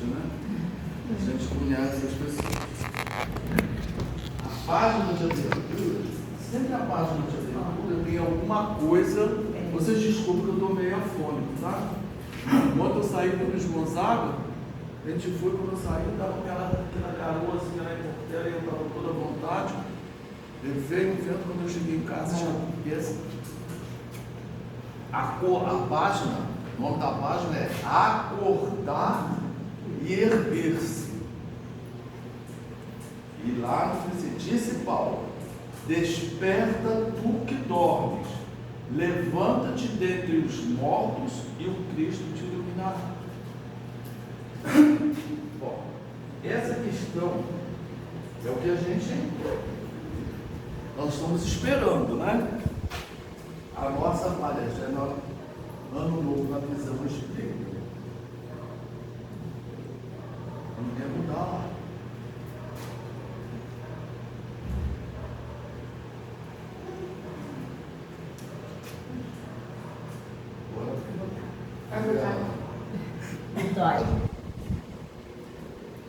né? A gente conhece as pessoas. A página de abertura, sempre a página de abertura tem alguma coisa. Vocês desculpem que eu estou meio afônico, tá? Quando eu saí do Luiz Gonzaga, a gente foi, quando eu saí, estava aquela garoazinha lá em Portela, e eu estava toda à vontade. Eu veio um vento, quando eu cheguei em casa, já essa. A página, o nome da página é Acordar e Erguer-se. E lá disse Paulo: desperta tu que dormes, levanta-te dentre os mortos e o Cristo te iluminará. Bom, essa questão é o que a gente, nós estamos esperando, né? A nossa palestra é no Ano Novo na visão espírita. Não quer mudar lá.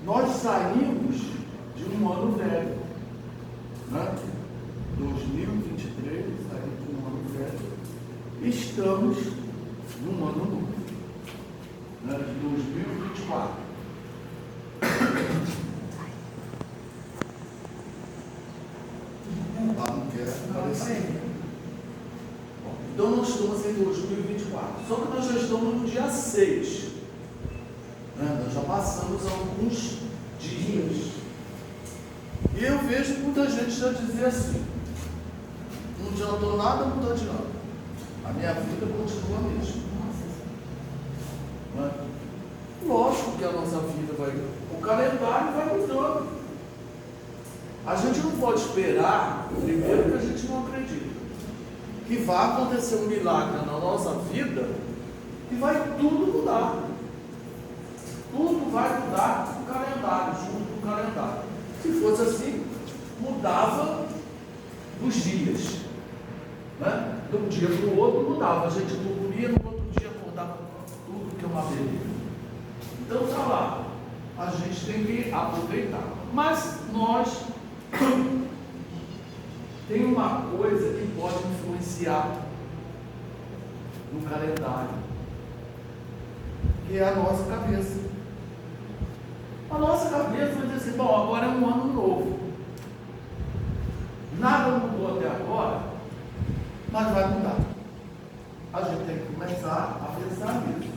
Nós saímos de um ano velho, né? 2023, saímos de um ano velho, estamos num ano novo, né? De 2024. Não quer aparecer. Então nós estamos em 2024, só que nós já estamos no dia 6. Nós já passamos alguns dias. E eu vejo muita gente já dizer assim: não adiantou nada, não adianta. A minha vida continua a mesma. Não é? Lógico que a nossa vida vai. O calendário vai mudando. A gente não pode esperar, primeiro, que a gente não acredita, que vai acontecer um milagre na nossa vida e vai tudo mudar. Tudo vai mudar com o calendário, junto com o calendário. Se fosse assim, mudava os dias, né? De um dia para o outro mudava. A gente dormia, no outro dia acordava, tudo que é uma beleza. Então está lá, a gente tem que aproveitar. Mas nós tem uma coisa que pode influenciar no calendário, que é a nossa cabeça. A nossa cabeça vai dizer assim: bom, agora é um ano novo, nada mudou até agora, mas vai mudar. A gente tem que começar a pensar nisso.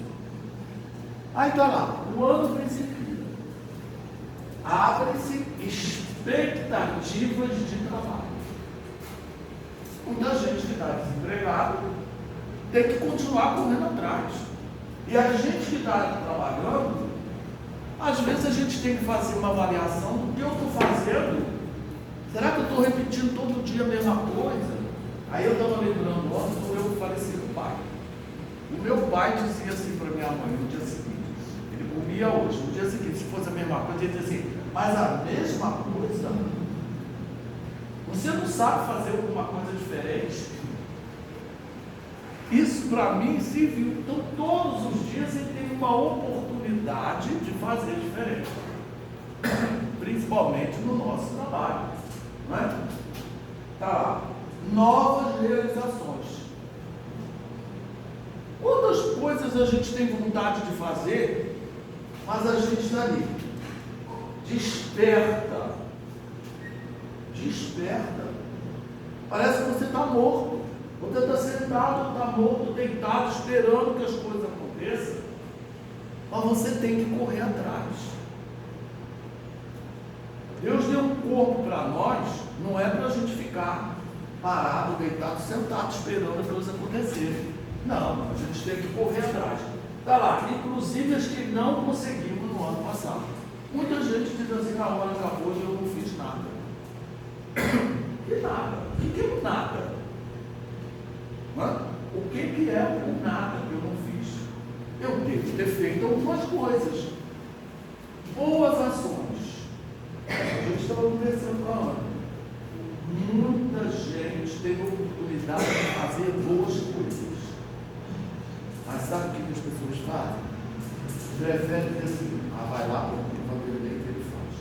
Aí está lá, o ano principia, abre-se expectativas de trabalho. Muita gente que está desempregado tem que continuar correndo atrás. E a gente que está trabalhando, às vezes a gente tem que fazer uma avaliação do que eu estou fazendo. Será que eu estou repetindo todo dia a mesma coisa? Aí eu estava lembrando ontem do meu falecido pai. O meu pai dizia assim para minha mãe no dia seguinte, ele comia hoje, no dia seguinte, se fosse a mesma coisa, ele dizia assim: mas a mesma coisa? Você não sabe fazer alguma coisa diferente? Isso para mim serviu. Então todos os dias ele tem uma oportunidade de fazer diferente, principalmente no nosso trabalho, não é? Tá lá, novas realizações. Quantas coisas a gente tem vontade de fazer, mas a gente está ali, desperta, parece que você está morto. Você está sentado, está morto, deitado, esperando que as coisas aconteçam, mas você tem que correr atrás. Deus deu um corpo para nós, não é para a gente ficar parado, deitado, sentado, esperando as coisas acontecerem. Não, a gente tem que correr atrás. Está lá, inclusive as que não conseguimos no ano passado. Muita gente diz assim: a hora acabou e eu não fiz nada. Que nada? O que é o nada? O que é o nada que eu não fiz? Eu devo ter feito algumas coisas, boas ações. A gente estava conversando com a Ana. Muita gente tem oportunidade de fazer boas coisas, mas sabe o que as pessoas fazem? prefere dizer assim, vai lá, procura o que ele faz.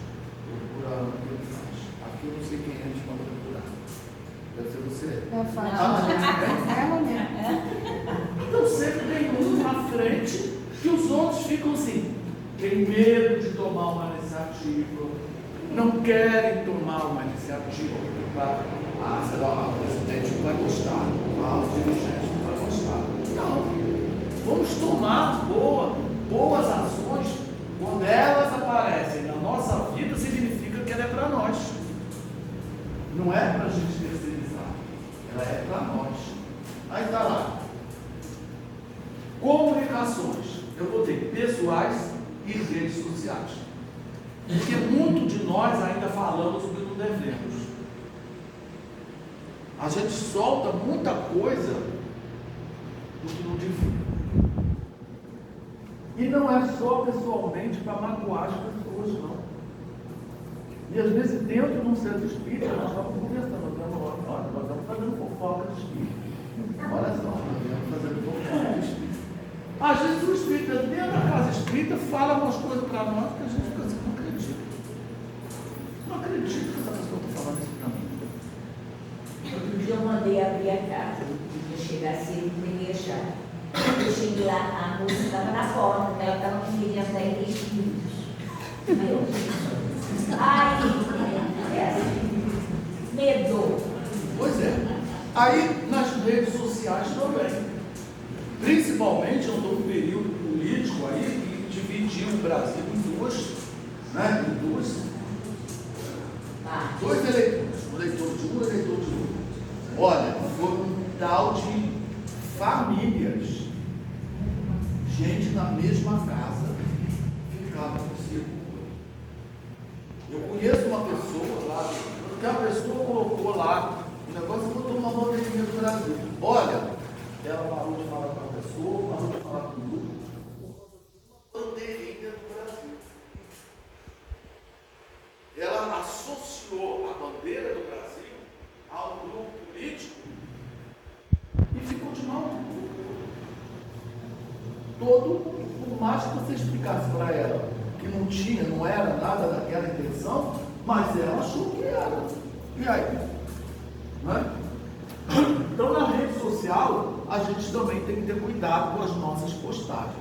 Procura o que ele faz. Aqui eu não sei quem é, a gente pode procurar. Deve ser você. Eu faço. Então sempre tem um na frente que os outros ficam assim, tem medo de tomar uma iniciativa, não querem tomar uma iniciativa. Será que o presidente não vai gostar? Os dirigentes não vão gostar. Não. Vamos tomar boas ações. Quando elas aparecem na nossa vida, significa que ela é para nós. Não é para a gente terceirizar. Ela é para nós. Aí está lá. Comunicações. Eu botei pessoais e redes sociais. Porque muito de nós ainda falamos o que não devemos. A gente solta muita coisa do que não devia. E não é só pessoalmente para magoar as pessoas, não. E às vezes dentro de um centro espírita, nós estamos conversando, nós estamos fazendo fofoca de espírito. Olha só, nós estamos fazendo fofoca de espírito. Às vezes o espírita dentro da casa espírita fala umas coisas para nós que a gente fica assim, não acredita. Não acredito que essa pessoa está falando isso para mim. Outro dia eu mandei abrir a casa, eu chegar cedo e peguei a chave. Eu cheguei lá, a moça estava na porta, né? Ela estava com medo de andar em 10 minutos. Medo. Pois é. Aí nas redes sociais também. Principalmente andou um período político aí que dividiu o Brasil em duas, né? Em dois eleitores, um eleitor de um e um eleitor de outro. Olha, foi um tal de famílias, gente na mesma casa, ficava no círculo. Eu conheço uma pessoa lá, que a pessoa colocou lá, o negócio botou uma bandeirinha do Brasil. Olha, ela parou de falar com a pessoa, parou de falar com o grupo, por causa de uma bandeirinha do Brasil. Ela associou a bandeira do Brasil a um grupo político e ficou de mal. Por mais que você explicasse para ela que não era nada daquela intenção, mas ela achou que era. E aí? Não é? Então, na rede social, a gente também tem que ter cuidado com as nossas postagens.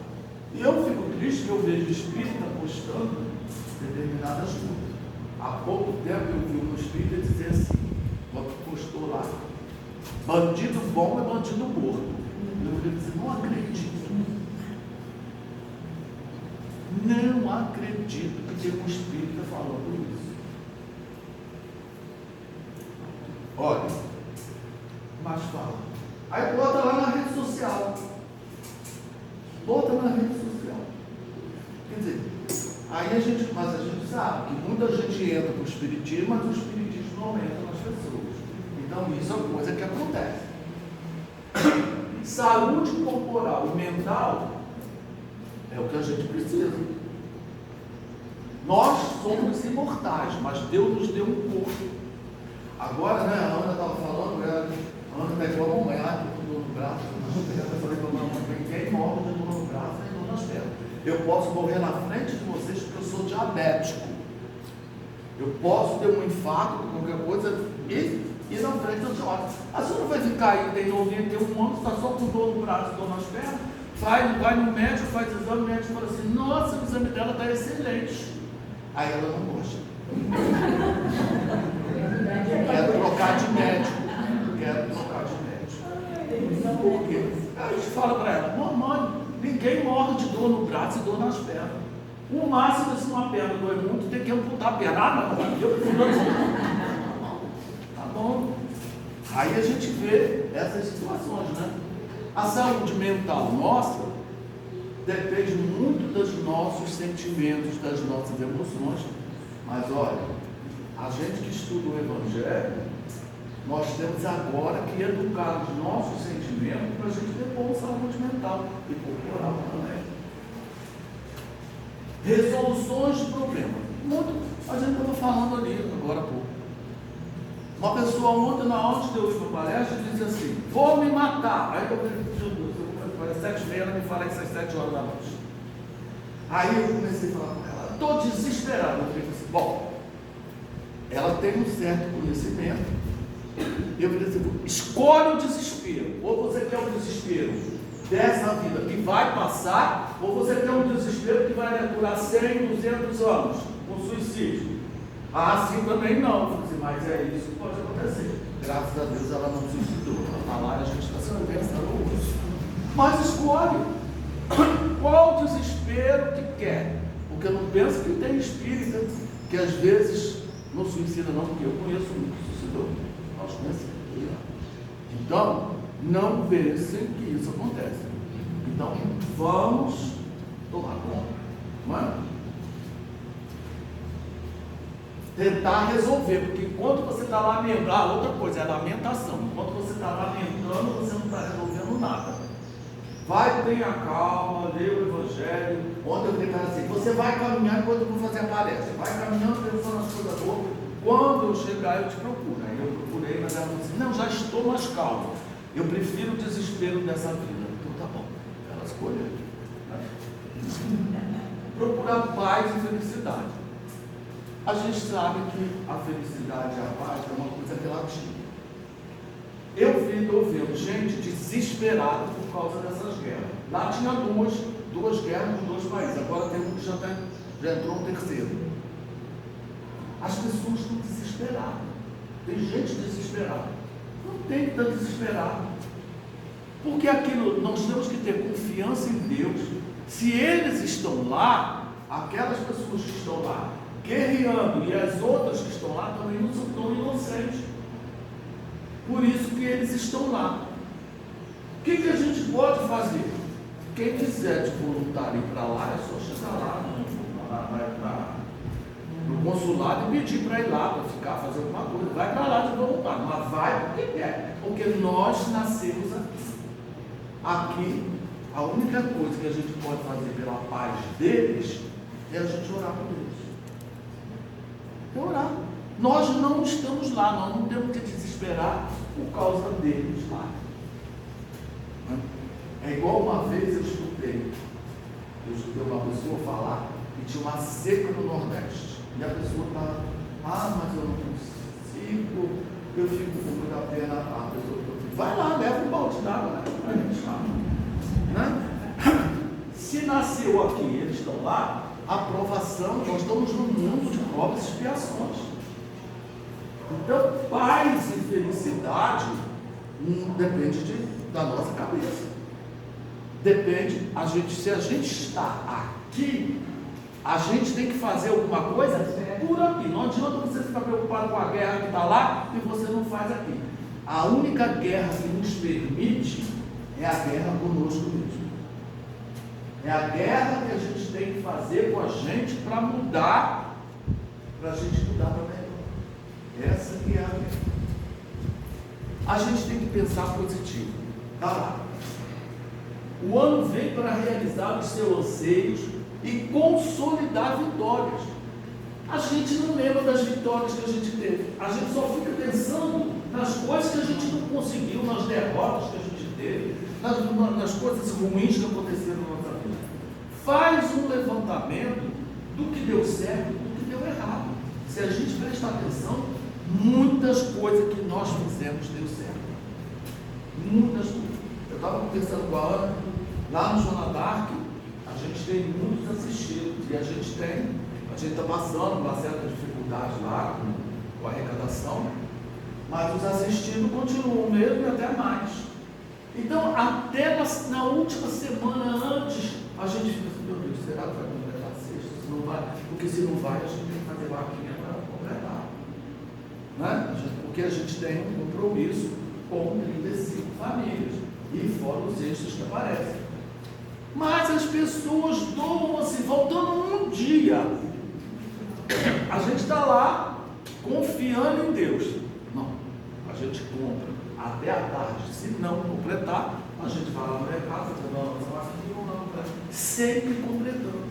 E eu fico triste que eu vejo espírita postando determinadas coisas. Há pouco tempo eu vi um espírita dizer assim, quando postou lá, bandido bom é bandido morto. Eu disse, não acredito. Não acredito que tem um espírita falando isso. Olha, mas fala. Aí bota lá na rede social. Bota na rede social. Quer dizer, mas a gente sabe que muita gente entra para o espiritismo, mas o espiritismo não entra nas pessoas. Então isso é coisa que acontece. Saúde corporal e mental é o que a gente precisa. Nós somos imortais, mas Deus nos deu um corpo. Agora, né, a Ana estava falando, a Ana pegou a mamãe, com dor no braço, eu falei para a mamãe, quem morre de dor no braço tem dor nas pernas. Eu posso morrer na frente de vocês porque eu sou diabético. Eu posso ter um infarto, qualquer coisa, e na frente da senhora. A senhora vai ficar aí, tem 91 anos, está só com dor no braço, dor nas pernas, vai no médico, faz exame, o médico fala assim, nossa, o exame dela está excelente. Aí ela não gosta. Quero trocar de médico. Por quê? Aí a gente fala para ela, mamãe, ninguém morre de dor no braço e dor nas pernas. O máximo, se uma perna doer muito, tem que amputar a perna. Tá bom. Aí a gente vê essas situações, né? A saúde mental nossa depende muito dos nossos sentimentos, das nossas emoções. Mas olha, a gente que estuda o Evangelho, nós temos agora que educar os nossos sentimentos para a gente ter boa saúde mental e corporal também. Resoluções de problemas. A gente estava falando ali agora há pouco. Uma pessoa ontem, na hora de eu ir para a palestra, disse assim, vou me matar. Aí eu falei, 7h30, ela me fala que são 7 horas da noite. Aí eu comecei a falar com ela, estou desesperado. Eu falei assim, bom, ela tem um certo conhecimento. Eu falei assim, escolhe o desespero. Ou você quer um desespero dessa vida que vai passar, ou você quer um desespero que vai durar 100, 200 anos, com suicídio. Ah, sim, também não. Eu falei assim, mas é isso que pode acontecer. Graças a Deus ela não suicidou. Ela está lá e a gente está se conversando hoje. Mas escolhe. Qual o desespero que quer? Porque eu não penso que tem espírita que às vezes não suicida não, porque eu conheço um que suicidou. Nós conhecemos. Então, não pensem que isso acontece. Então, vamos tomar conta. Não é? Tentar resolver, porque enquanto você está lamentando, outra coisa é a lamentação. Enquanto você está lamentando, você não está resolvendo nada. Vai, tenha calma, lê o Evangelho. Ontem eu falei assim, você vai caminhar enquanto eu vou fazer a palestra. Vai caminhando, pensando nas coisas boas. Quando eu chegar, eu te procuro. Aí eu procurei, mas ela falou assim, não, já estou mais calmo. Eu prefiro o desespero dessa vida. Então tá bom, ela escolheu. Procurar paz e felicidade. A gente sabe que a felicidade e a paz é uma coisa relativa. Eu estou vendo gente desesperada por causa dessas guerras. Lá tinha duas guerras nos 2 países. Agora tem um que já entrou um terceiro. As pessoas estão desesperadas. Tem gente desesperada. Não tem que estar desesperado. Porque aquilo, nós temos que ter confiança em Deus. Se eles estão lá, aquelas pessoas que estão lá guerreando e as outras que estão lá também não são tão inocentes. Por isso que eles estão lá. O que a gente pode fazer? Quem quiser de voluntário ir para lá, é só chegar lá no consulado e pedir para ir lá, para ficar, fazer alguma coisa. Vai para lá de voluntário, mas vai porque quer. Porque nós nascemos aqui. Aqui, a única coisa que a gente pode fazer pela paz deles é a gente orar por eles. É orar. Nós não estamos lá, nós não temos que desesperar por causa deles lá. É igual uma vez eu escutei uma pessoa falar que tinha uma seca no Nordeste. E a pessoa estava, mas eu não consigo, eu fico com muita pena. A pessoa vai lá, leva um balde d'água, né? Se nasceu aqui e eles estão lá, a provação, nós estamos num mundo de provas e expiações. Então, paz e felicidade depende da nossa cabeça. Depende, se a gente está aqui, a gente tem que fazer alguma coisa por aqui. Não adianta você ficar preocupado com a guerra que está lá e você não faz aqui. A única guerra que nos permite é a guerra conosco mesmo. É a guerra que a gente tem que fazer com a gente para mudar, para a gente mudar para melhor. Essa que é a guerra. A gente tem que pensar positivo. Tá lá. O ano vem para realizar os seus anseios e consolidar vitórias. A gente não lembra das vitórias que a gente teve. A gente só fica pensando nas coisas que a gente não conseguiu, nas derrotas que a gente teve, nas coisas ruins que aconteceram na nossa vida. Faz um levantamento do que deu certo e do que deu errado. Se a gente prestar atenção, muitas coisas que nós fizemos deu certo. Muitas coisas. Eu estava conversando com a Ana, lá no Joana d'Arc, a gente tem muitos assistidos, e a gente está passando uma certa dificuldade lá com a arrecadação, mas os assistidos continuam mesmo e até mais. Então, até na última semana antes, a gente fica assim, meu Deus, será que vai completar a sexta? Se não vai, porque se não vai, a gente tem que fazer vaquinha para completar. Né? Porque a gente tem um compromisso com 35 famílias, e fora os extras que aparecem. Mas as pessoas doam assim, faltando um dia. A gente está lá confiando em Deus. Não, a gente compra até a tarde. Se não completar, a gente vai lá no mercado, sempre completamos.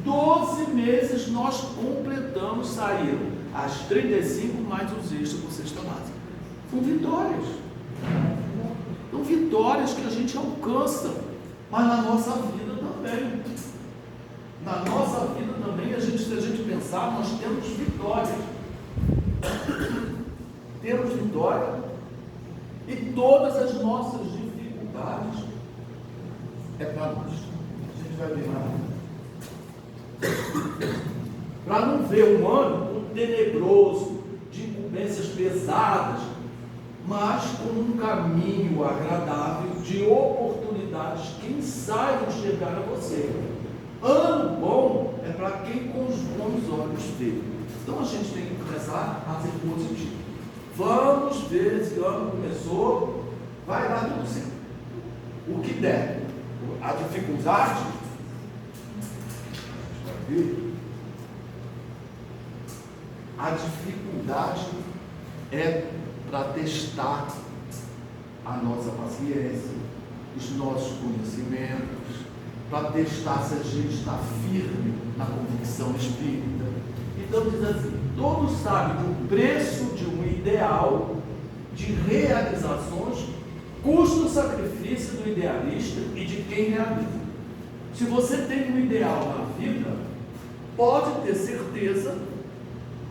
12 meses nós completamos, saíram as 35 mais os extras com cesta básica. São vitórias. São vitórias que a gente alcança, mas na nossa vida também. Na nossa vida também, se a gente pensar, nós temos vitórias. Temos vitória e todas as nossas dificuldades é para nós. A gente vai ver mais. Para não ver um ano tenebroso, de incumbências pesadas, mas com um caminho agradável de oportunidades que ensaiam chegar a você. Ano bom é para quem com os bons olhos vê. Então a gente tem que começar a ser positivo. Vamos ver, esse ano começou, vai dar tudo certo. O que der. A dificuldade, a dificuldade é para testar a nossa paciência, os nossos conhecimentos, para testar se a gente está firme na convicção espírita. Então diz assim, todos sabem que o preço de um ideal de realizações custa o sacrifício do idealista e de quem realiza. Se você tem um ideal na vida, pode ter certeza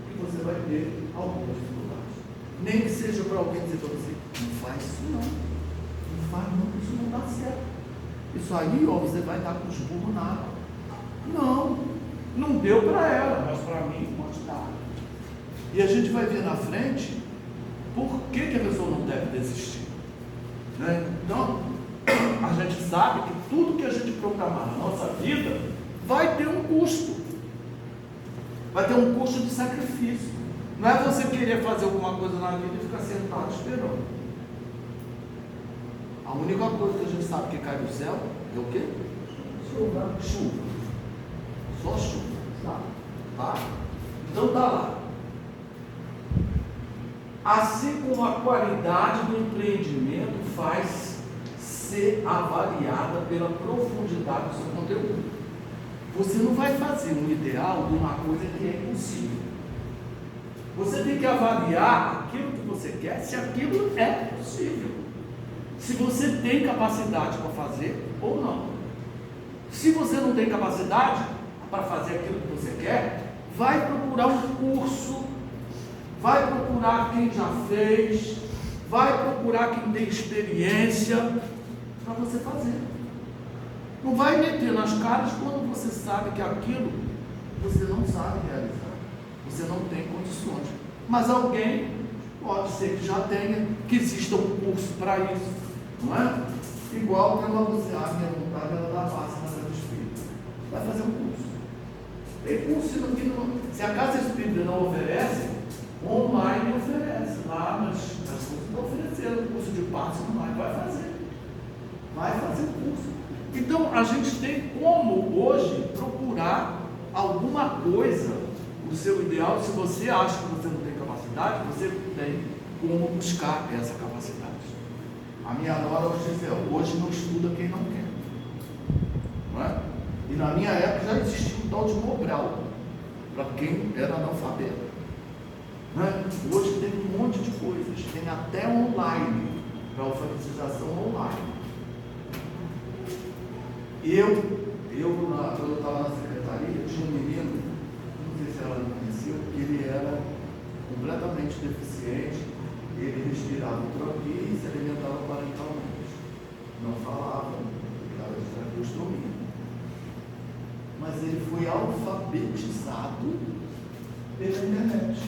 que você vai ter alguma dificuldade. Nem que seja para alguém dizer para você, não faz isso não. Não faz não, isso não dá certo. Isso aí, ó, você vai dar com os burros na água. Não deu para ela, mas para mim pode dar. E a gente vai ver na frente por que a pessoa não deve desistir. Né? Então, a gente sabe que tudo que a gente programar na nossa vida vai ter um custo. Vai ter um custo de sacrifício. Não é você querer fazer alguma coisa na vida e ficar sentado esperando. A única coisa que a gente sabe que cai do céu é o quê? Chuva. Chuva. Só chuva. Tá? Então tá lá. Assim como a qualidade do empreendimento faz ser avaliada pela profundidade do seu conteúdo. Você não vai fazer um ideal de uma coisa que é impossível. Você tem que avaliar aquilo que você quer, se aquilo é possível. Se você tem capacidade para fazer ou não. Se você não tem capacidade para fazer aquilo que você quer, vai procurar um curso, vai procurar quem já fez, vai procurar quem tem experiência para você fazer. Não vai meter nas caras quando você sabe que aquilo você não sabe realizar, você não tem condições. Mas alguém pode ser que já tenha, que exista um curso para isso, não é? Igual que ela você minha vontade ela dá base na casa espírita. Vai fazer um curso. Tem curso que não. Se a casa espírita não oferece, online oferece. Lá, mas as coisas estão oferecendo curso de passo online, vai fazer. Vai fazer o curso. Então a gente tem como hoje procurar alguma coisa, o seu ideal. Se você acha que você não tem capacidade, você tem como buscar essa capacidade. A minha nora hoje não estuda quem não quer, não é? E na minha época já existia um tal de Mobral para quem era analfabeto, não é? Hoje tem um monte de coisas, tem até online, para alfabetização online. Quando eu estava na secretaria, tinha um menino, não sei se ela me conheceu, que ele era completamente deficiente, ele respirava por aqui e se alimentava parentalmente. Não falava, estava de traqueostomia. Mas ele foi alfabetizado pela internet.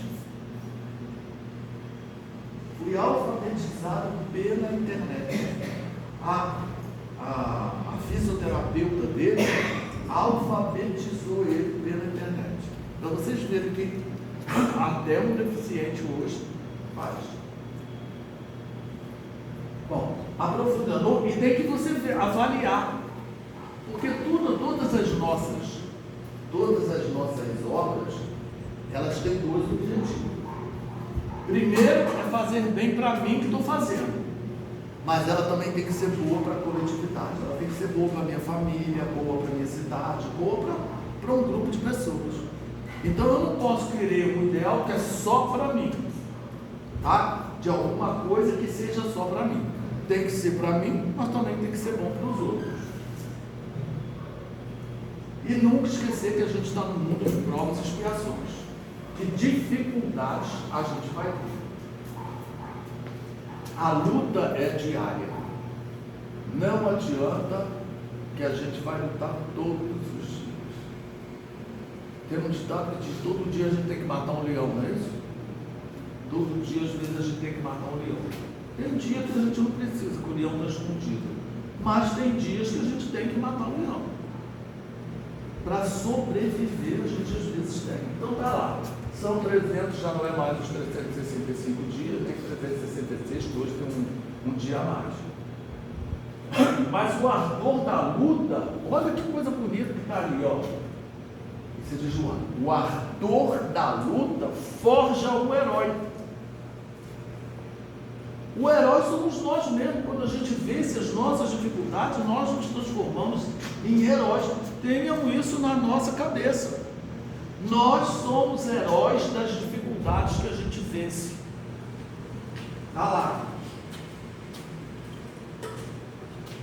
Fui alfabetizado pela internet. A fisioterapeuta dele alfabetizou ele pela internet. Para vocês verem que até um deficiente hoje faz. Bom, aprofundando, e tem que você avaliar, porque todas as nossas obras, elas têm dois objetivos. Primeiro é fazer bem para mim que estou fazendo, mas ela também tem que ser boa para a coletividade, ela tem que ser boa para a minha família, boa para a minha cidade, boa para um grupo de pessoas. Então eu não posso querer um ideal que é só para mim, tá? De alguma coisa que seja só para mim. Tem que ser para mim, mas também tem que ser bom para os outros. E nunca esquecer que a gente está no mundo de provas e expiações. Que dificuldades a gente vai ter. A luta é diária. Não adianta que a gente vai lutar todos os dias. Tem um ditado que diz: todo dia a gente tem que matar um leão, não é isso? Todo dia, às vezes, a gente tem que matar um leão. Tem dia que a gente não precisa, que o leão está escondido. Mas tem dias que a gente tem que matar um leão. Para sobreviver, a gente às vezes tem. Então tá lá. São 300, já não é mais os 365 dias, tem 366, que hoje tem um dia a mais. Mas o ardor da luta, olha que coisa bonita que está ali, ó. Isso é de João. O ardor da luta forja o herói. O herói somos nós mesmos. Quando a gente vence as nossas dificuldades, nós nos transformamos em heróis. Tenham isso na nossa cabeça. Nós somos heróis das dificuldades que a gente vence. Está lá.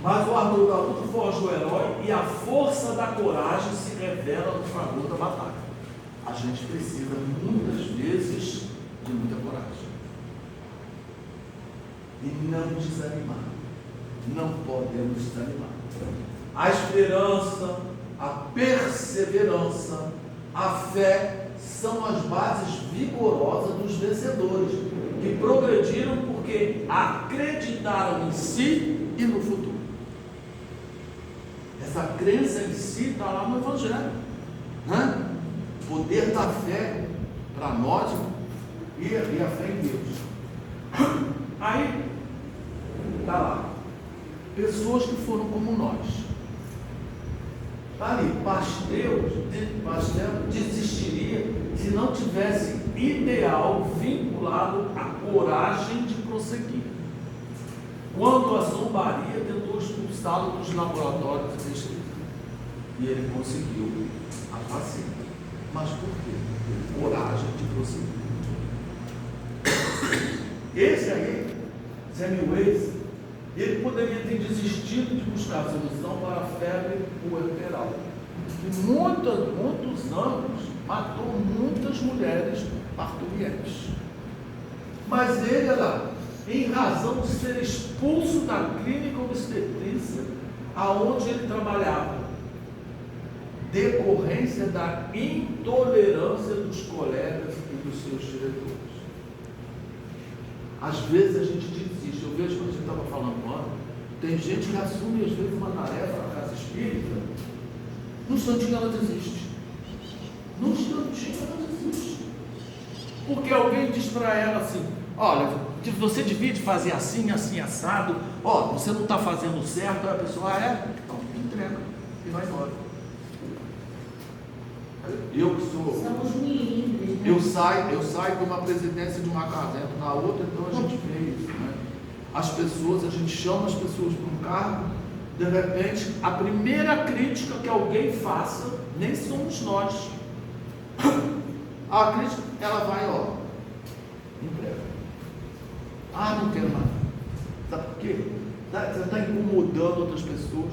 Mas o ardor da luta forja o herói e a força da coragem se revela no fragor da batalha. A gente precisa muitas vezes de muita coragem. E não desanimar. Não podemos desanimar. A esperança, a perseverança, a fé são as bases vigorosas dos vencedores, que progrediram porque acreditaram em si e no futuro. Essa crença em si está lá no Evangelho. O poder da fé para nós e a fé em Deus. Aí, está lá. Pessoas que foram como nós. Está ali. Pastel desistiria se não tivesse ideal vinculado à coragem de prosseguir. Quando a zombaria tentou expulsá-lo dos laboratórios de pesquisa. E ele conseguiu a vacina. Mas por quê? Porque coragem de prosseguir. Esse aí, Samuel Weiss, ele poderia ter desistido de buscar solução para a febre puerperal, que muitos anos matou muitas mulheres parturientes. Mas ele era, em razão de ser expulso da clínica obstetrícia aonde ele trabalhava, decorrência da intolerância dos colegas e dos seus diretores. Às vezes a gente desiste. Eu vejo quando a gente estava falando antes, tem gente que assume às vezes uma tarefa na casa espírita, num instantinho ela desiste. Num instantinho ela desiste. Porque alguém diz para ela assim: olha, você devia fazer assim, assim, assado, ó, você não está fazendo certo. Aí a pessoa: então entrega e vai embora. Eu que sou. Somos milímetros, né? Eu saio de uma presidência de uma casa, entro na outra, então a gente vê isso, né? As pessoas, a gente chama as pessoas para um cargo, de repente, a primeira crítica que alguém faça, nem somos nós. A crítica, ela vai, ó, emprega. Não quero mais. Sabe por quê? Você está incomodando outras pessoas.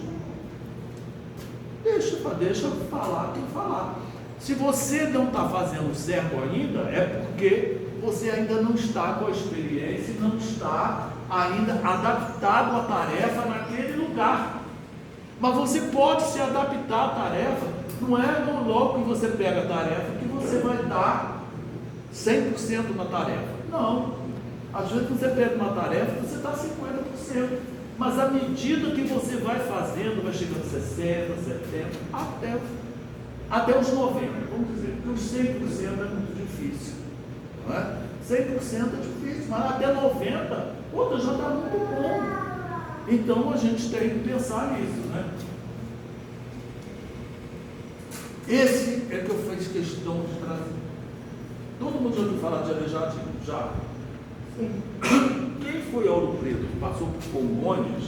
Deixa falar quem falar. Se você não está fazendo certo ainda, é porque você ainda não está com a experiência, não está ainda adaptado à tarefa naquele lugar. Mas você pode se adaptar à tarefa. Não é logo que você pega a tarefa que você vai dar 100% na tarefa. Não. Às vezes você pega uma tarefa e você está 50%. Mas à medida que você vai fazendo, vai chegando 60%, 70%, até os 90%, vamos dizer, porque os 100% é muito difícil. Não é? 100% é difícil, mas até 90%, outra já está muito bom. Então a gente tem que pensar nisso, né? Esse é que eu fiz questão de trazer. Todo mundo já ouviu falar de Aleijadinho? Já? Sim. Quem foi a Ouro Preto, que passou por Congonhas,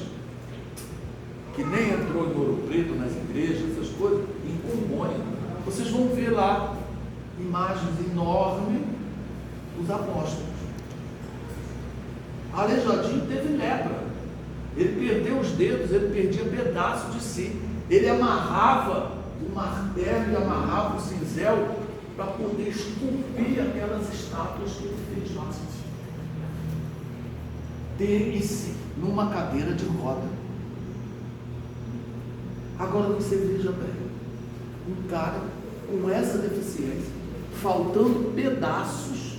que nem entrou em Ouro Preto, nas igrejas, essas coisas, em Congonhas, vocês vão ver lá imagens enormes dos apóstolos. Aleijadinho teve lepra, ele perdeu os dedos, ele perdia pedaços de si, ele amarrava o martelo e amarrava o cinzel para poder esculpir aquelas estátuas que ele fez lá. Deite-se numa cadeira de roda. Agora você veja bem, um cara com essa deficiência, faltando pedaços,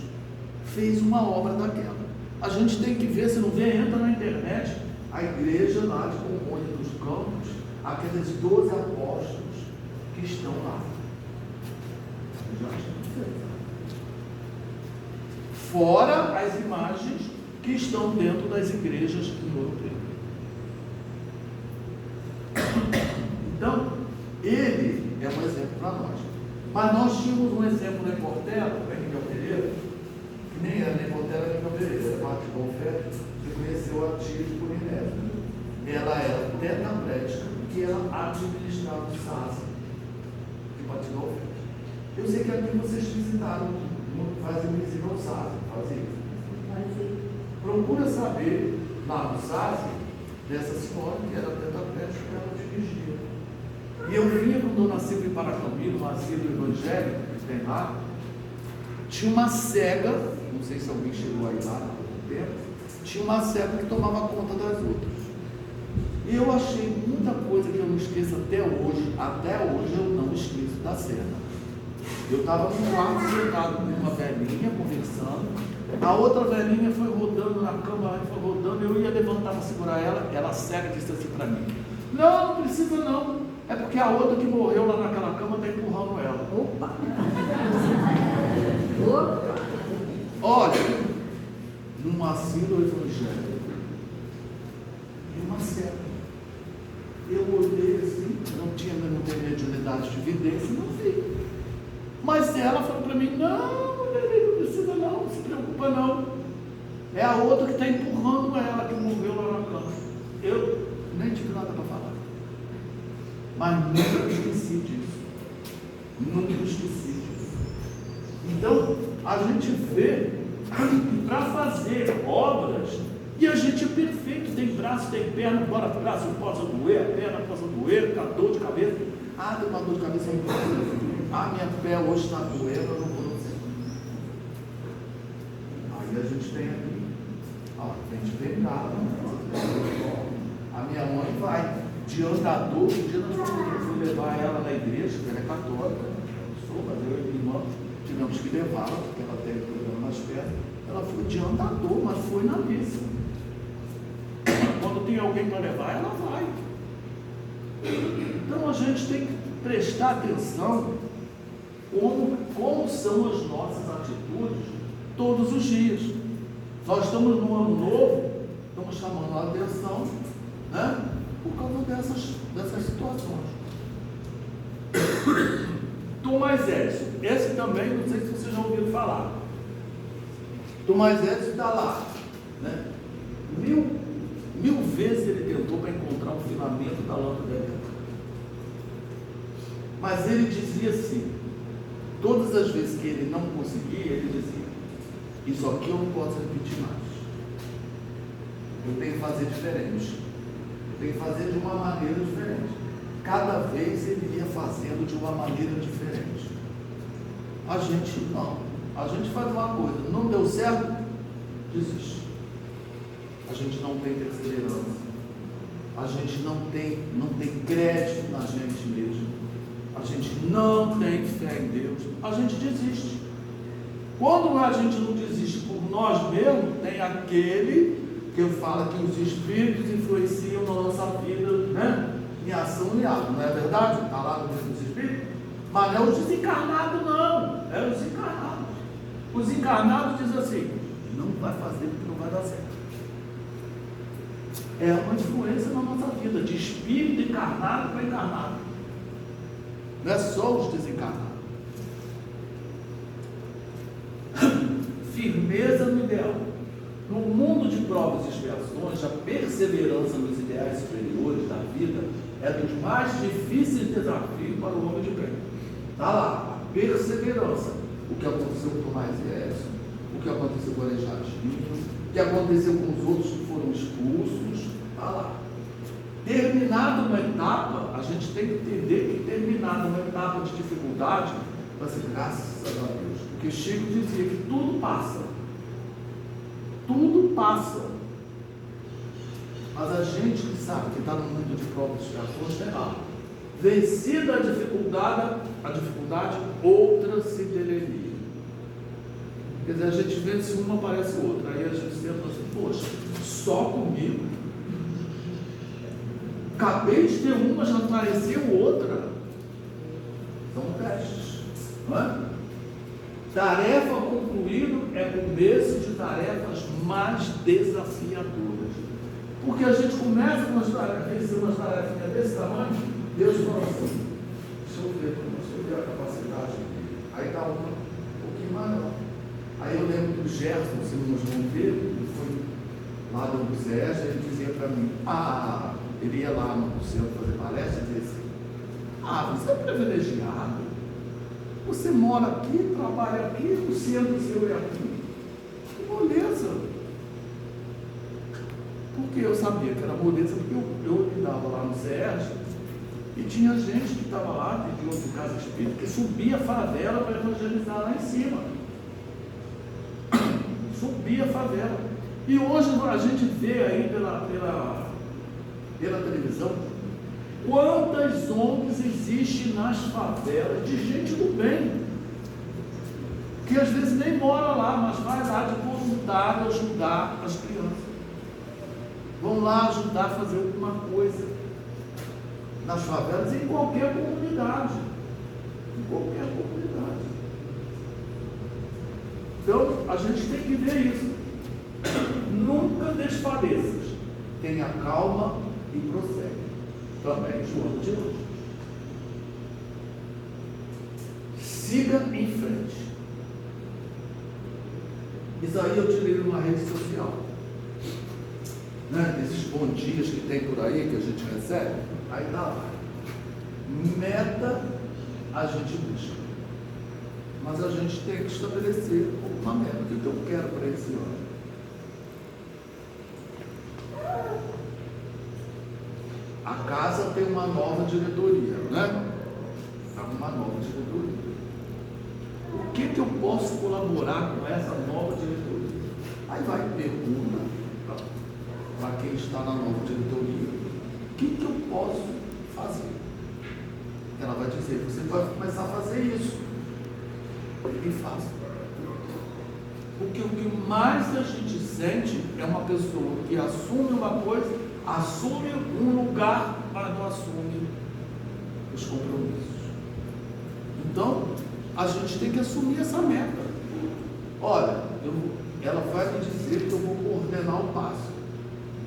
fez uma obra daquela. A gente tem que ver, se não vê, entra na internet, a igreja lá de Congonha dos Campos, aqueles 12 apóstolos que estão lá. Fora as imagens que estão dentro das igrejas em Ouro Preto. Então, ele é um exemplo para nós. Mas nós tínhamos um exemplo na Portela, o Miguel Pereira, que nem era nem Portela, nem Miguel Pereira, era parte de Bonfé, que conheceu a tia de Polinésia. Ela era tetraplégica, que ela administrava o SAS de Patinol. Eu sei que aqui vocês visitaram, fazem visita ao SAS, fazem. Procura saber lá no SAS dessa senhora que era tetraplégica, que ela dirigia. E eu vinha com Dona Silvia em Paracambi, no asilo evangélico que tem lá. Tinha uma cega, não sei se alguém chegou aí lá há tempo, tinha uma cega que tomava conta das outras. E eu achei muita coisa que eu não esqueço até hoje eu não esqueço da cena. Eu estava no quarto sentado com uma velhinha conversando, a outra velhinha foi rodando na cama, ela foi rodando, eu ia levantar para segurar ela, ela cega disse assim para mim: não precisa não, é porque a outra que morreu lá naquela cama está empurrando ela. Opa! Olha, num asilo evangélico, e uma cega. Eu olhei assim, não tinha mediunidade de evidência, não vi. Mas ela falou para mim: não precisa não, se preocupa não. É a outra que está empurrando ela, que morreu lá na cama. Eu nem tive nada para falar. Mas nunca esqueci disso. Nunca esqueci disso. Então, a gente vê que para fazer obras, e a gente é perfeito, tem braço, tem perna, embora braço possa doer, a perna possa doer, a dor de cabeça. Ah, tem uma dor de cabeça muito. Ah, minha pé hoje está doendo, eu não vou dizer. Aí a gente tem aqui, ó, tem de pegar. A minha mãe vai de andador, um dia nós fomos levar ela na igreja, que ela é católica, mas eu e minha irmã tivemos que levá-la, porque ela tem problema nas pernas. Ela foi de andador, mas foi na missa. Quando tem alguém para levar, ela vai. Então a gente tem que prestar atenção como são as nossas atitudes todos os dias. Nós estamos no ano novo, estamos chamando a atenção, né, por causa dessas situações. Tomás Edison, esse também, não sei se vocês já ouviram falar. Tomás Edison está lá, né? Mil vezes ele tentou para encontrar o filamento da lâmpada elétrica. Mas ele dizia assim, todas as vezes que ele não conseguia, ele dizia: isso aqui eu não posso repetir mais. Eu tenho que fazer diferente. Eu tenho que fazer de uma maneira diferente. Cada vez ele ia fazendo de uma maneira diferente. A gente não. A gente faz uma coisa, não deu certo, desiste. A gente não tem perseverança. A gente não tem crédito na gente mesmo. A gente não tem fé em Deus. A gente desiste. Quando a gente não desiste por nós mesmos, tem aquele que fala que os espíritos influenciam na nossa vida, né? Em ação e ato, não é verdade? Está lá no livro dos espíritos. Mas não é os desencarnados, não. É os encarnados. Os encarnados dizem assim: não vai fazer porque não vai dar certo. É uma influência na nossa vida, de espírito encarnado para encarnado. Não é só os desencarnados. Firmeza no ideal. No mundo de provas e expiações, a perseverança nos ideais superiores da vida é dos mais difíceis desafios para o homem de bem. Está lá, a perseverança. O que aconteceu com Tomás Edison, o que aconteceu com Aleijadinho, o que aconteceu com os outros que foram expulsos, está lá. Terminada uma etapa, a gente tem tem que entender que terminar numa etapa de dificuldade, vai ser graças a Deus. Porque Chico dizia que tudo passa. Tudo passa. Mas a gente que sabe que está no mundo de provas e expiações está errado. Vencida a dificuldade, outra se deleria. Quer dizer, a gente vence uma, aparece outra. Aí a gente senta assim, poxa, só comigo? Acabei de ter uma, já apareceu outra. São testes, não é? Tarefa concluída é começo de tarefas mais desafiadoras. Porque a gente começa com umas tarefinhas desse tamanho, Deus fala assim, deixa eu ver a capacidade. Aí está uma um pouquinho maior. Aí eu lembro do Gerson, se nos vão ver, ele foi lá do Bucés, ele dizia para mim, ele ia lá no centro fazer palestra e dizia assim, você é privilegiado, você mora aqui, trabalha aqui, o centro seu é aqui, que moleza. Porque eu sabia que era moleza, porque eu lidava lá no SERJ e tinha gente que estava lá, de outra casa espírita, que subia a favela para evangelizar lá em cima. Subia a favela. E hoje a gente vê aí pela televisão quantas ONGs existem nas favelas de gente do bem, que às vezes nem mora lá, mas vai lá de voluntário ajudar as crianças. Vão lá ajudar a fazer alguma coisa nas favelas, em qualquer comunidade. Em qualquer comunidade. Então, a gente tem que ver isso. Nunca desfaleças. Tenha calma e prossegue. Também João de hoje. Siga em frente. Isso aí eu tirei numa rede social. Né? Esses bom dias que tem por aí, que a gente recebe, aí dá lá. Meta a gente busca. Mas a gente tem que estabelecer uma meta. O que eu quero para esse ano? A casa tem uma nova diretoria, né? Está uma nova diretoria. O que eu posso colaborar com essa nova diretoria? Aí vai pergunta para quem está na nova diretoria, o que eu posso fazer? Ela vai dizer, você vai começar a fazer isso. E faça. Porque o que mais a gente sente é uma pessoa que assume uma coisa, assume um lugar, mas não assume os compromissos. Então, a gente tem que assumir essa meta. Olha, ela vai me dizer que eu vou coordenar o passo.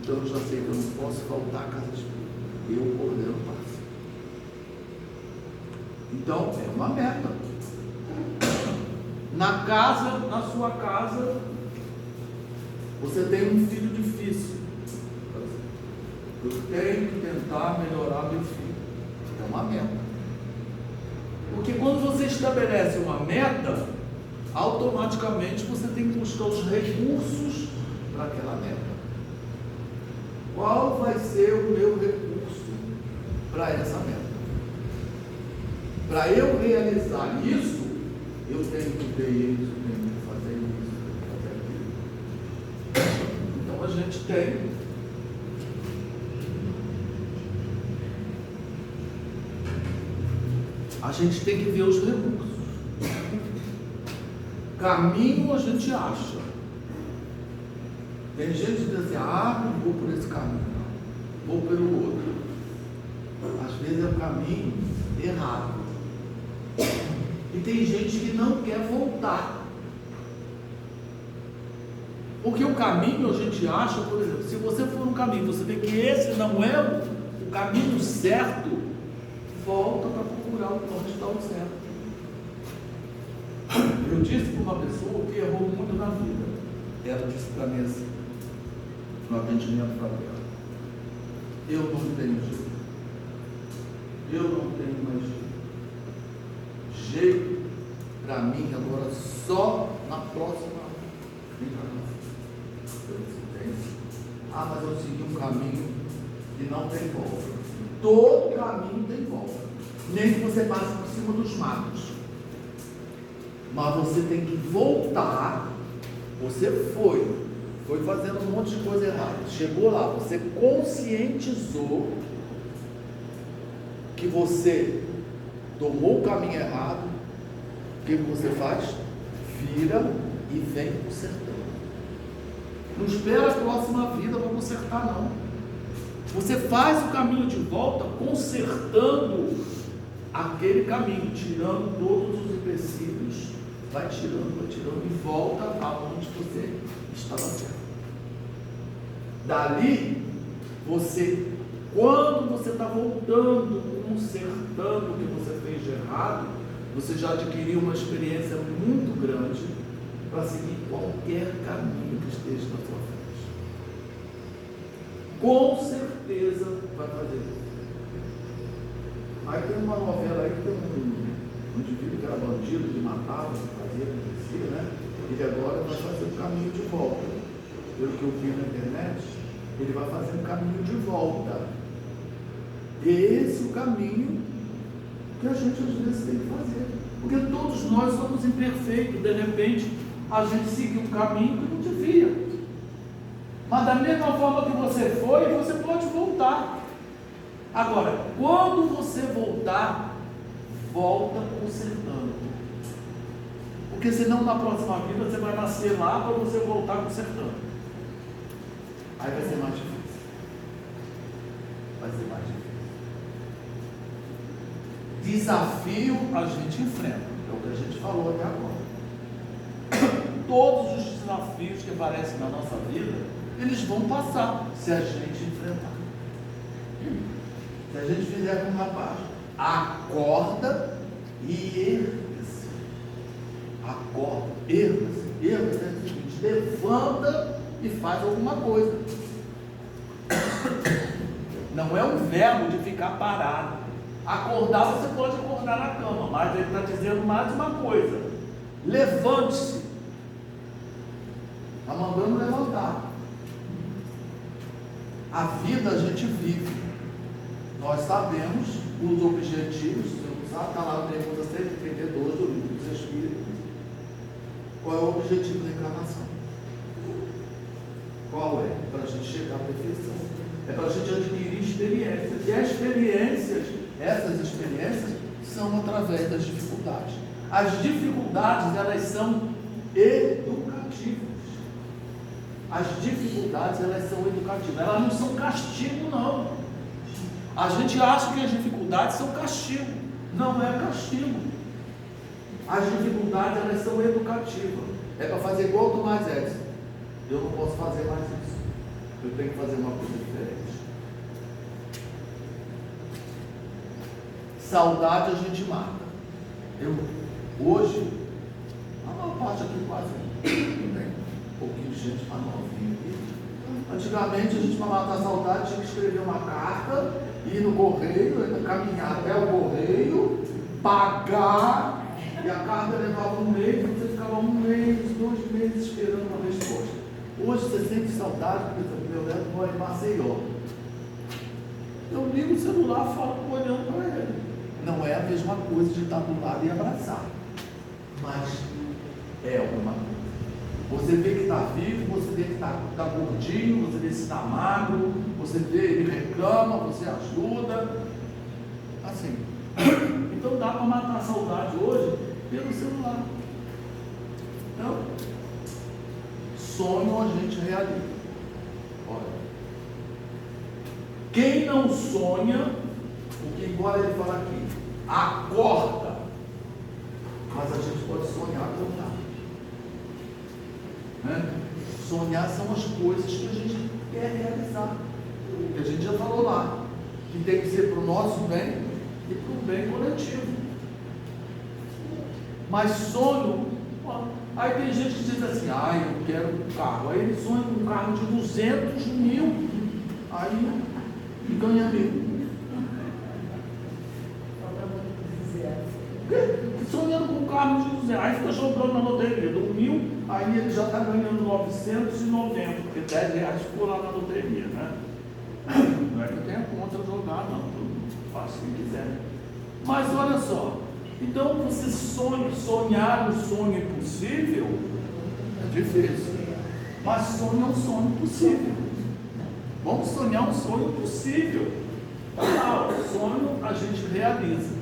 Então eu já sei que eu não posso faltar a casa espírita. Eu coordeno o passo. Então, é uma meta. Na casa, na sua casa, você tem um filho difícil. Eu tenho que tentar melhorar meu filho. É uma meta. Porque quando você estabelece uma meta, automaticamente você tem que buscar os recursos para aquela meta. Qual vai ser o meu recurso para essa meta? Para eu realizar isso, eu tenho que ter isso, tenho que fazer isso, tenho que fazer aquilo. Então a gente tem que ver os recursos. Caminho a gente acha. Tem gente que diz assim, não vou por esse caminho, não. Vou pelo outro. Às vezes é o caminho errado. E tem gente que não quer voltar. Porque o caminho a gente acha, por exemplo, se você for no caminho, você vê que esse não é o caminho certo, volta para procurar onde está o certo. Eu disse para uma pessoa que errou muito na vida. Ela disse para mim assim, no atendimento para ela, eu não tenho jeito. Eu não tenho mais jeito. Jeito para mim agora só na próxima encarnação. Eu disse, mas eu segui um caminho que não tem volta. Todo caminho tem volta. nem que você passe por cima dos matos. Mas você tem que voltar. Você foi fazendo um monte de coisa errada. Chegou lá, você conscientizou que você tomou o caminho errado. O que você faz? Vira e vem consertando. Não espera a próxima vida para consertar, não. Você faz o caminho de volta consertando aquele caminho, tirando todos os empecilhos, vai tirando e volta aonde você estava certo. Dali, quando você está voltando, consertando o que você fez de errado, você já adquiriu uma experiência muito grande para seguir qualquer caminho que esteja na sua frente. Com certeza vai fazer isso. Aí tem uma novela aí que tem um indivíduo que era bandido, que matava, que fazia, que acontecia, né? Ele agora vai fazer o caminho de volta. Pelo que eu vi na internet, ele vai fazer um caminho de volta. Esse é o caminho que a gente às vezes tem que fazer. Porque todos nós somos imperfeitos. De repente, a gente seguiu um caminho que não devia. Mas da mesma forma que você foi, você pode voltar. Agora, quando você voltar, volta consertando. Porque senão na próxima vida você vai nascer lá para você voltar consertando. Aí vai ser mais difícil. Vai ser mais difícil. Desafio a gente enfrenta. É o que a gente falou até agora. Todos os desafios que aparecem na nossa vida, eles vão passar se a gente enfrentar. Se a gente fizer com o rapaz, acorda e erga-se. Acorda, erga-se. Erga-se é o seguinte: levanta e faz alguma coisa. Não é um verbo de ficar parado. Acordar, você pode acordar na cama, mas ele está dizendo mais uma coisa: levante-se. Está mandando levantar. A vida a gente vive. Nós sabemos os objetivos. Você não sabe, está lá no pergunta 132 do livro dos Espíritos. Qual é o objetivo da encarnação? Qual é? Para a gente chegar à perfeição. É para a gente adquirir experiências. E as experiências, essas experiências, são através das dificuldades. As dificuldades, elas são educativas. As dificuldades, elas são educativas. Elas não são castigo, não. A gente acha que as dificuldades são castigo. Não é castigo. As dificuldades, elas são educativas. É para fazer igual o Tomás Edison. Eu não posso fazer mais isso. Eu tenho que fazer uma coisa diferente. Saudade a gente mata. Hoje, a maior parte aqui quase tem um pouquinho de gente mais novinha aqui. Antigamente, a gente, para matar a saudade, tinha que escrever uma carta, ir no correio, caminhar até o correio, pagar, e a carta levava um mês, você ficava um mês, 2 meses esperando uma resposta. Hoje você sente saudade, por exemplo, meu neto mora em Maceió. Eu ligo o celular e falo olhando para ele. Não é a mesma coisa de estar do lado e abraçar, mas é alguma coisa. Você vê que está vivo, você vê que está gordinho, você vê se está magro, você vê, ele reclama, você ajuda. Assim. Então dá para matar a saudade hoje pelo celular. Então, sonho a gente realiza. Olha, quem não sonha, porque embora ele fala aqui, acorda, mas a gente pode sonhar acordar. Né? Sonhar são as coisas que a gente quer realizar, que a gente já falou lá, que tem que ser para o nosso bem e para o bem coletivo. Mas sonho, aí tem gente que diz assim: eu quero um carro. Aí ele sonha com um carro de 200 mil, aí ganha 1.000. Sonhando com um carro de 200, aí fica jogando na loteria do 1.000, aí ele já está ganhando 990, porque 10 reais ficou lá na loteria, né? Não é que eu tenha contra jogar, não, eu faço o que quiser. Mas olha só, então você sonhar um sonho impossível é difícil, mas sonha um sonho possível. Vamos sonhar um sonho possível. Tá, o sonho a gente realiza.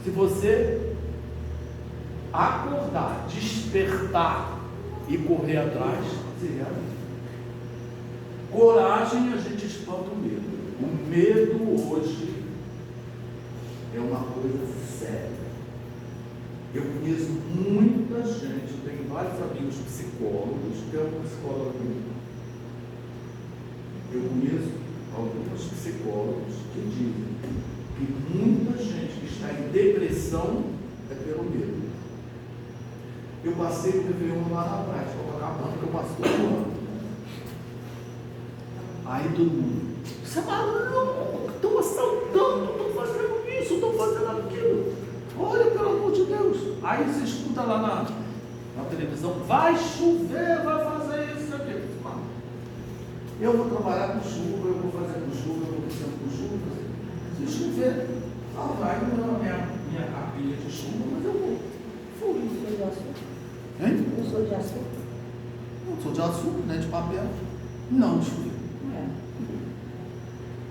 Se você acordar, despertar e correr atrás, você realiza. Coragem, a gente espanta o medo. O medo hoje é uma coisa séria. Eu conheço muita gente, eu tenho vários amigos psicólogos, tem um psicólogo aqui. Eu conheço alguns psicólogos que dizem que muita gente que está em depressão é pelo medo. Eu passei o Réveillon lá na praia, estou acabando, que eu passo todo ano. Aí todo mundo, você é maluco, estão assaltando, estão fazendo isso, estão fazendo aquilo. Olha, pelo amor de Deus. Aí você escuta lá na televisão, vai chover, vai fazer isso, aquilo. Eu vou trabalhar com chuva, eu vou fazer com chuva, eu vou descendo com chuva. Se chover, vai, não é minha capinha de chuva, mas eu vou. Fui. Eu sou de açúcar. Hein? Eu sou de açúcar. Não sou de açúcar, nem de papel. Não choveu. É.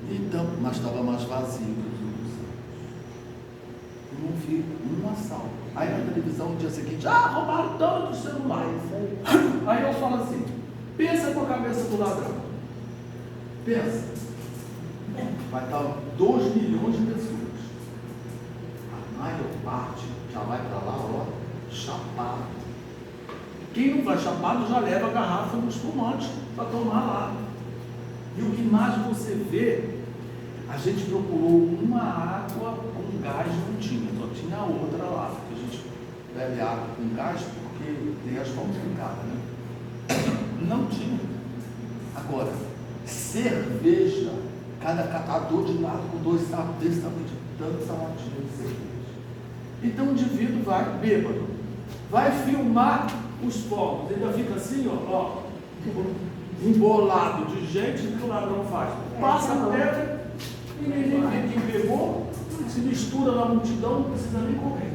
Então, mas estava mais vazio que os outros anos. Eu não vi um assalto. Aí na televisão no dia seguinte, roubaram tantos celulares. Aí eu falo assim, pensa com a cabeça do ladrão. Pensa. Vai estar 2 milhões de pessoas. A maior parte já vai para lá, ó, chapado. Quem não vai chapado já leva a garrafa no espumante para tomar lá. E o que mais você vê, a gente procurou uma água com gás, não tinha, só tinha outra lá. A gente bebe água com gás porque tem as falsificadas, né? Não tinha. Agora, cerveja, cada catador de lado com 2 sacos desse tamanho de tantas latinhas de cerveja. Então o indivíduo vai bêbado, vai filmar os fogos, ainda fica assim, ó, embolado de gente que o ladrão faz. Passa a pedra e ninguém vê quem pegou, se mistura na multidão, não precisa nem correr.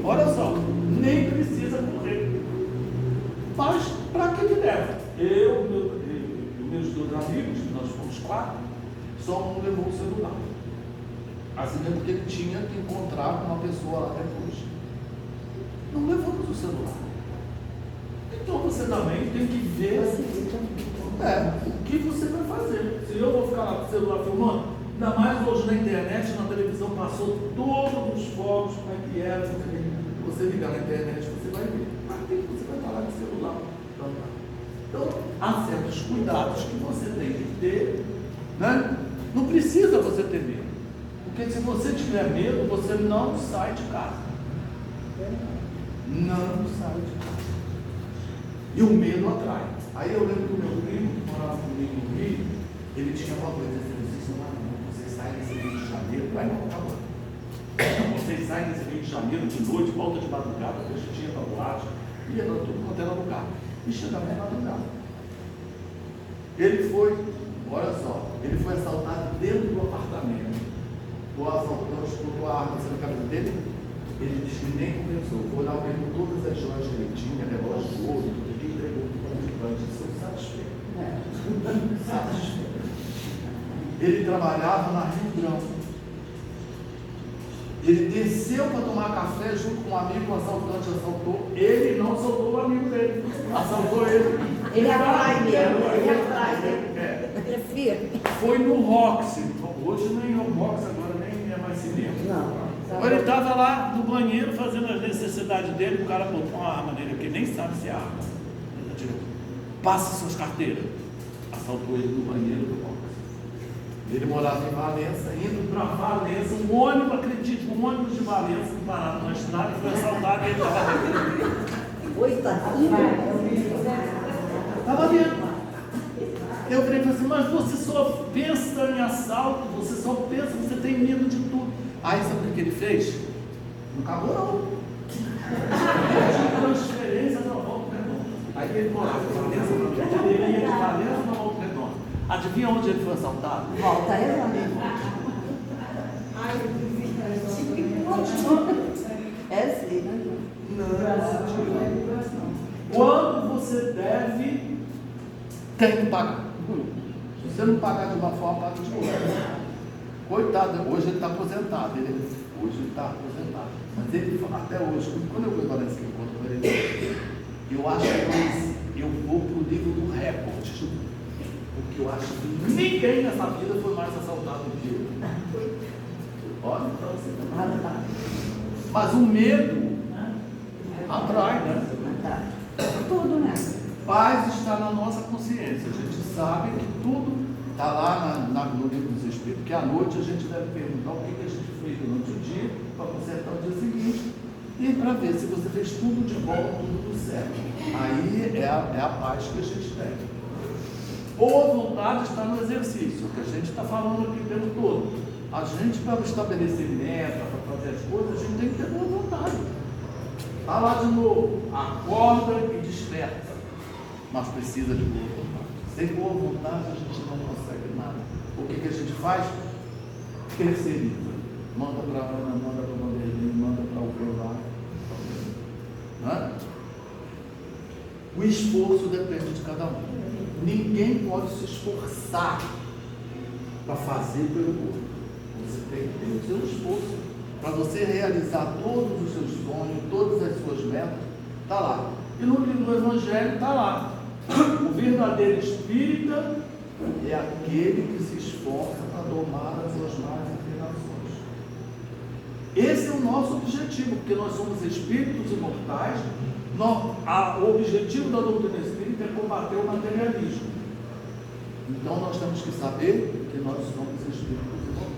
Olha só, nem precisa correr. Mas para que leva? Eu e meus 2 amigos, nós fomos 4, só um levou o celular. Assim mesmo que ele tinha que encontrar com uma pessoa lá depois. Não levamos o celular. Então você também tem que ver o que você vai fazer. Se eu vou ficar lá com o celular filmando, ainda mais hoje na internet, na televisão, passou todos os fogos, como é que era, você ligar na internet, você vai ver. Mas por que você vai falar com o celular? Então, há certos cuidados que você tem que ter, né? Não precisa você ter medo. Porque se você tiver medo, você não sai de casa. Não sai de casa. E o medo atrai. Aí eu lembro que o meu primo, que morava comigo no Rio, ele tinha uma coisa, ele disse, vocês saem desse Rio de Janeiro, vai não, acabou. Vocês saem desse Rio de Janeiro de noite, volta de madrugada, porque a gente ia para boate, ia para tudo quanto era lugar. E chegava na madrugada. Ele foi, olha só, ele foi assaltado dentro do apartamento. O assaltante botou a arma na cabeça dele. Ele disse que nem começou. Foi lá, pegou todas as joias que ele tinha, relógio de ouro, tudo que entregou para o traficante. Sou satisfeito. Satisfeito. Ele trabalhava na Rio Branco. Ele desceu para tomar café junto com um amigo, o assaltante assaltou. Ele não assaltou o amigo dele, assaltou ele. Ele atrai mesmo, ele atrai. Ele é firme. Foi no Roxy. Hoje nem é o Roxy, agora nem é mais cinema. Não. Ele estava lá no banheiro fazendo as necessidades dele, o cara botou uma arma nele, porque nem sabe se é arma. Passa suas carteiras. Assaltou ele no banheiro do Roxy. Ele morava em Valença, indo para Valença, um ônibus, acredite, um ônibus de Valença, parado na estrada, e foi assaltado e ele estava dentro. Coitadinho. Estava dentro. Eu falei assim, mas você só pensa em assalto, você só pensa, você tem medo de tudo. Aí sabe o que ele fez? Não acabou não. Transferência na Volta Redonda. Aí ele morava em Valença, ele ia de Valença na Volta Redonda. Adivinha onde ele foi assaltado? Volta Redonda. tem que pagar. Se você não pagar de uma forma, paga de outra. Coitado, hoje ele está aposentado. Hoje ele está aposentado. Mas ele, até hoje, quando eu vou parece que eu conto para ele, eu acho que eu vou para o livro do recorde. Porque eu acho que ninguém nessa vida foi mais assaltado do que eu. Olha para você também. Mas o medo atrai, né? Tudo, né? Paz está na nossa consciência. A gente sabe que tudo está lá no livro dos Espíritos, que à noite a gente deve perguntar o que a gente fez durante o dia para consertar o dia seguinte e para ver se você fez tudo de bom, tudo do certo. Aí é a paz que a gente tem. Boa vontade está no exercício, que a gente está falando aqui o tempo todo. A gente, para estabelecer meta, para fazer as coisas, a gente tem que ter boa vontade. Está lá de novo, acorda e desperta, mas precisa de boa vontade. Sem boa vontade a gente não consegue nada. O que a gente faz? Terceiriza. Manda para a Ana, manda para o Vanderlei, manda para o Provar. Né? O esforço depende de cada um. Ninguém pode se esforçar para fazer pelo outro. Você tem que ter o seu esforço para você realizar todos os seus sonhos, todas as suas metas. Está lá. E no livro do Evangelho está lá. O verdadeiro espírita é aquele que se esforça para domar as suas más inclinações. Esse é o nosso objetivo, porque nós somos espíritos imortais. O objetivo da doutrina espírita é combater o materialismo. Então nós temos que saber que nós somos espíritos imortais.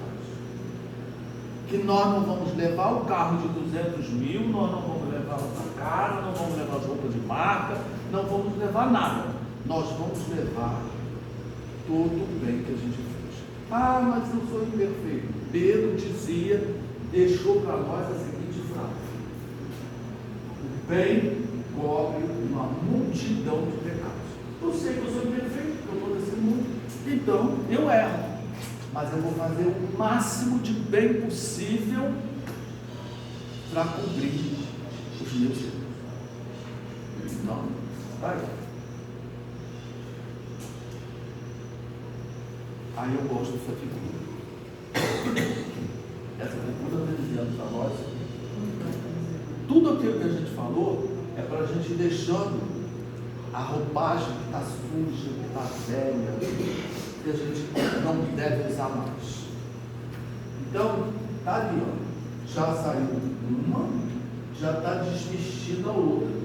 Que nós não vamos levar o carro de 200 mil, nós não vamos levar a casa, não vamos levar as roupas de marca, não vamos levar nada. Nós vamos levar todo o bem que a gente fez. Ah, mas eu sou imperfeito. Pedro dizia, deixou para nós a seguinte frase: o bem cobre uma multidão de pecados. Eu sei que eu sou imperfeito, porque eu estou nesse mundo, então eu erro. Mas eu vou fazer o máximo de bem possível para cobrir os meus erros. Então, vai. Aí eu gosto dessa figura. Essa figura está dizendo para nós, tudo aquilo que a gente falou é para a gente ir deixando a roupagem que está suja, que está velha, que a gente não deve usar mais. Então, está ali, ó, já saiu uma, já está desvestindo a outra.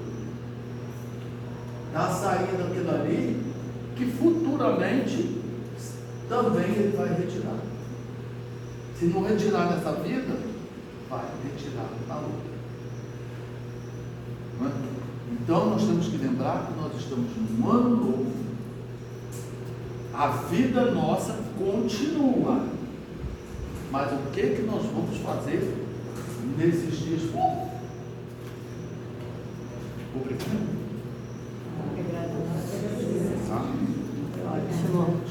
Está saindo aquilo ali que futuramente também ele vai retirar. Se não retirar nessa vida, vai retirar na outra. Não é? Então nós temos que lembrar que nós estamos num ano novo. A vida nossa continua. Mas o que nós vamos fazer nesses dias futuros? Obrigado. Ótimo.